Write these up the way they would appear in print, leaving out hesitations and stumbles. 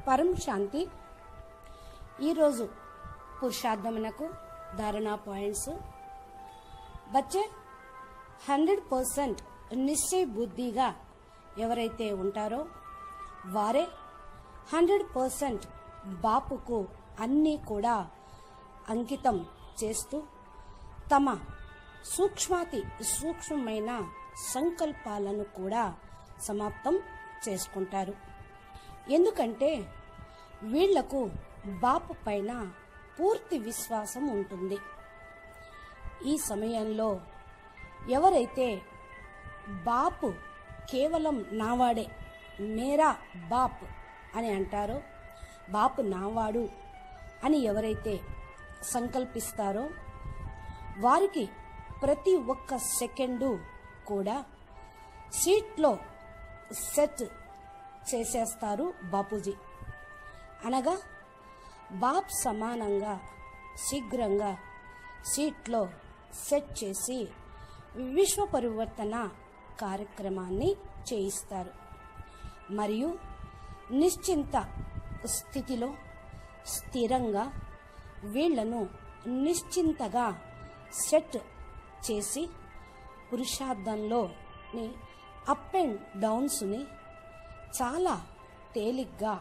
పరం శాంతి. ఈరోజు పురుషార్థమునకు ధారణా పాయింట్స్. బచ్చే 100% నిశ్చయ బుద్ధిగా ఎవరైతే ఉంటారో వారే 100% బాపుకు అన్నీ కూడా అంకితం చేస్తూ తమ సూక్ష్మాతి సూక్ష్మమైన సంకల్పాలను కూడా సమాప్తం చేసుకుంటారు. ఎందుకంటే వీళ్లకు బాపు పైన పూర్తి విశ్వాసం ఉంటుంది. ఈ సమయంలో ఎవరైతే బాపు కేవలం నావాడే, మేరా బాప్ అని అంటారో, బాపు నావాడు అని ఎవరైతే సంకల్పిస్తారో వారికి ప్రతి ఒక్క సెకండు కూడా సీట్లో సెట్ చేసేస్తారు బాపూజీ. అనగా బాప్ సమానంగా శీఘ్రంగా సీట్లో సెట్ చేసి విశ్వ పరివర్తన కార్యక్రమాన్ని చేయిస్తారు. మరియు నిశ్చింత స్థితిలో స్థిరంగా వీళ్లను నిశ్చింతగా సెట్ చేసి పురుషార్థంలోని అప్ అండ్ డౌన్స్ని చాలా తేలిగ్గా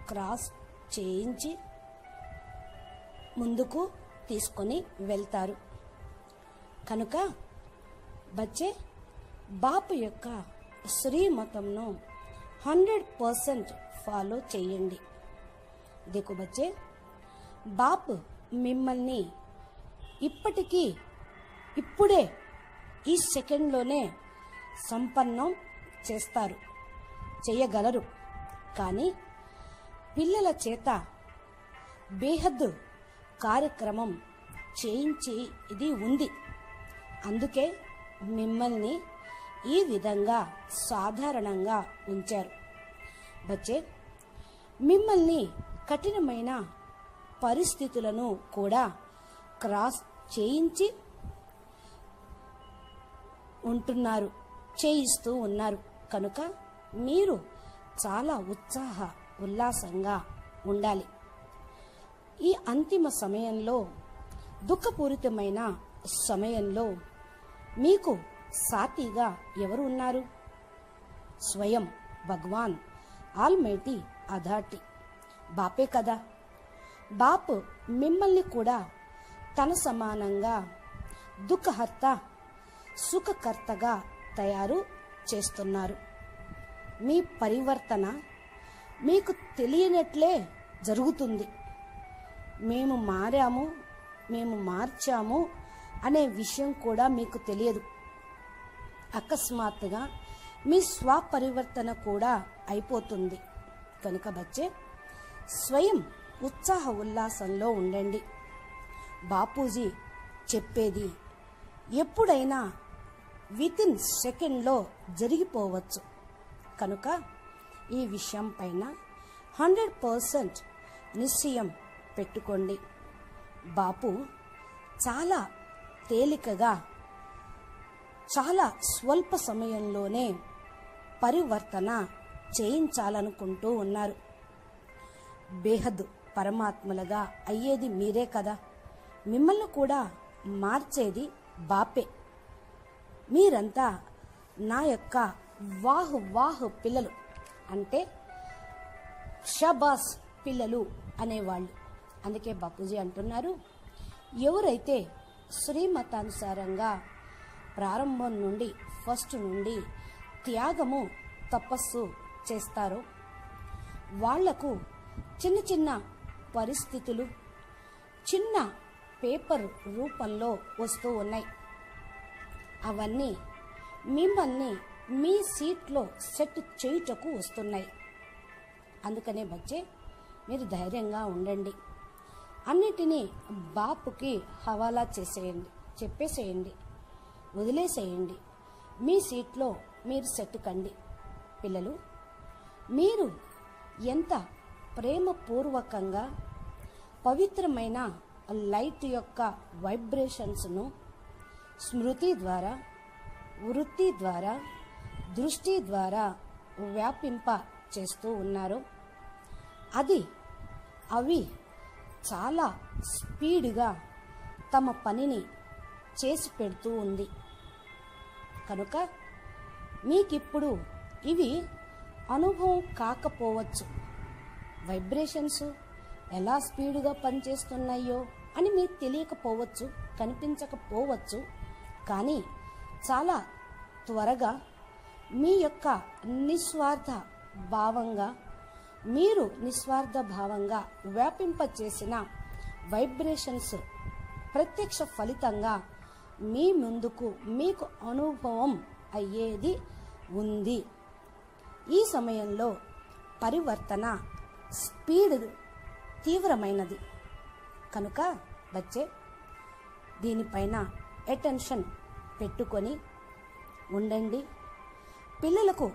క్రాస్ చేయించి ముందుకు తీసుకొని వెళ్తారు. కనుక బచ్చే బాపు యొక్క శ్రీమతంను 100% ఫాలో చేయండి. దేకు బచ్చే, బాపు మిమ్మల్ని ఇప్పుడే ఈ సెకండ్లోనే సంపన్నం చేయగలరు. కానీ పిల్లల చేత బేహద్దు కార్యక్రమం చేయించి ఇది ఉంది. అందుకే మిమ్మల్ని ఈ విధంగా సాధారణంగా ఉంచారు. బచ్చే, మిమ్మల్ని కఠినమైన పరిస్థితులను కూడా క్రాస్ చేయిస్తూ ఉన్నారు. కనుక మీరు చాలా ఉల్లాసంగా ఉండాలి. ఈ అంతిమ సమయంలో, దుఃఖపూరితమైన సమయంలో మీకు సాటిగా ఎవరు ఉన్నారు? స్వయం భగవాన్ ఆల్మైటీ అథారిటీ బాపే కదా. బాపు మిమ్మల్ని కూడా తన సమానంగా దుఃఖహర్త సుఖకర్తగా తయారు చేస్తున్నారు. మీ పరివర్తన మీకు తెలియనట్లే జరుగుతుంది. మేము మార్చాము అనే విషయం కూడా మీకు తెలియదు. అకస్మాత్తుగా మీ స్వపరివర్తన కూడా అయిపోతుంది. కనుక బచ్చే, స్వయం ఉల్లాసంలో ఉండండి. బాపూజీ చెప్పేది ఎప్పుడైనా వితిన్ సెకండ్లో జరిగిపోవచ్చు. కనుక ఈ విషయం పైన 100% నిశ్చయం పెట్టుకోండి. బాపు చాలా తేలికగా, చాలా స్వల్ప సమయంలోనే పరివర్తన చేయించాలనుకుంటూ ఉన్నారు. బేహద్ పరమాత్మలుగా అయ్యేది మీరే కదా. మిమ్మల్ని కూడా మార్చేది మీరంతా నా యొక్క వాహు పిల్లలు, అంటే షబాస్ పిల్లలు అనేవాళ్ళు. అందుకే బాపూజీ అంటున్నారు, ఎవరైతే శ్రీమతానుసారంగా ప్రారంభం నుండి ఫస్ట్ నుండి త్యాగము తపస్సు చేస్తారో వాళ్లకు చిన్న చిన్న పరిస్థితులు చిన్న పేపర్ రూపంలో వస్తూ ఉన్నాయి. అవన్నీ మిమ్మల్ని మీ సీట్లో సెట్ చేయుటకు వస్తున్నాయి. అందుకనే బచ్చే, మీరు ధైర్యంగా ఉండండి. అన్నిటినీ బాపుకి హవాలా చెప్పేసేయండి, వదిలేసేయండి. మీ సీట్లో మీరు సెట్ కండి. పిల్లలు, మీరు ఎంత ప్రేమపూర్వకంగా పవిత్రమైన లైట్ యొక్క వైబ్రేషన్స్ను స్మృతి ద్వారా, వృత్తి ద్వారా, దృష్టి ద్వారా వ్యాపింప చేస్తూ ఉన్నారో అవి చాలా స్పీడ్గా తమ పనిని చేసి పెడుతూ ఉంది. కనుక మీకిప్పుడు ఇవి అనుభవం కాకపోవచ్చు. వైబ్రేషన్స్ ఎలా స్పీడ్గా పనిచేస్తున్నాయో అని మీకు తెలియకపోవచ్చు, కనిపించకపోవచ్చు. కానీ చాలా త్వరగా మీ యొక్క నిస్వార్థ భావంగా వ్యాపింపచేసిన వైబ్రేషన్స్ ప్రత్యక్ష ఫలితంగా మీ ముందుకు మీకు అనుభవం అయ్యేది ఉంది. ఈ సమయంలో పరివర్తన స్పీడ్ తీవ్రమైనది. కనుక బచ్చే దీనిపైన అటెన్షన్ పెట్టుకొని ఉండండి. పిల్లలకు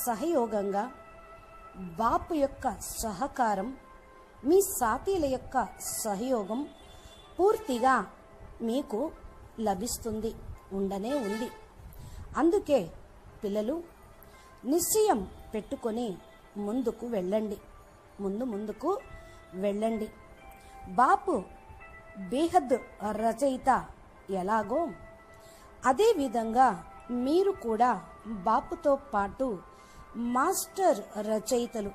సహయోగంగా బాపు యొక్క సహకారం, మీ సాథీల యొక్క సహయోగం పూర్తిగా మీకు లభిస్తుంది, ఉండనే ఉంది. అందుకే పిల్లలు నిశ్చయం పెట్టుకొని ముందుకు వెళ్ళండి. బాపు బేహద్ రచయిత ఎలాగో అదేవిధంగా మీరు కూడా బాపుతో పాటు మాస్టర్ రచయితలు.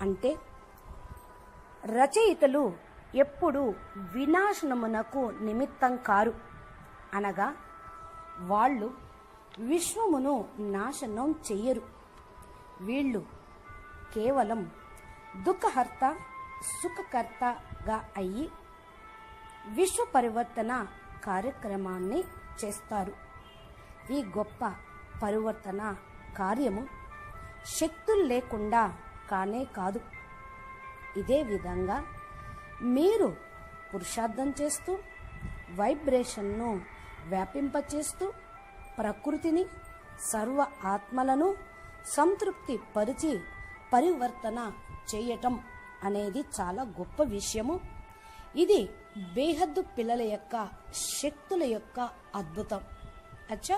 అంటే రచయితలు ఎప్పుడు వినాశనమునకు నిమిత్తం కారు, అనగా వాళ్ళు విశ్వమును నాశనం చెయ్యరు. వీళ్ళు కేవలం దుఃఖహర్త సుఖకర్తగా అయ్యి విశ్వ పరివర్తన కార్యక్రమాన్ని చేస్తారు. ఈ గొప్ప పరివర్తన కార్యము శక్తులు లేకుండా కానే కాదు. ఇదే విధంగా మీరు పురుషార్థం చేస్తూ వైబ్రేషన్ను వ్యాపింపచేస్తూ ప్రకృతిని సర్వ ఆత్మలను సంతృప్తి పరిచి పరివర్తన చేయటం అనేది చాలా గొప్ప విషయము. ఇది బేహద్దు పిల్లల యొక్క శక్తుల యొక్క అద్భుతం. అచ్చా,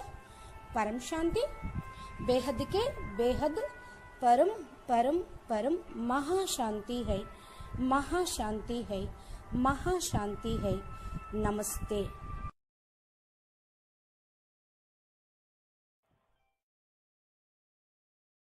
పరం శాంతి. बेहद के बेहद परम परम परम महाशांति है, महाशांति है, महाशांति है। नमस्ते।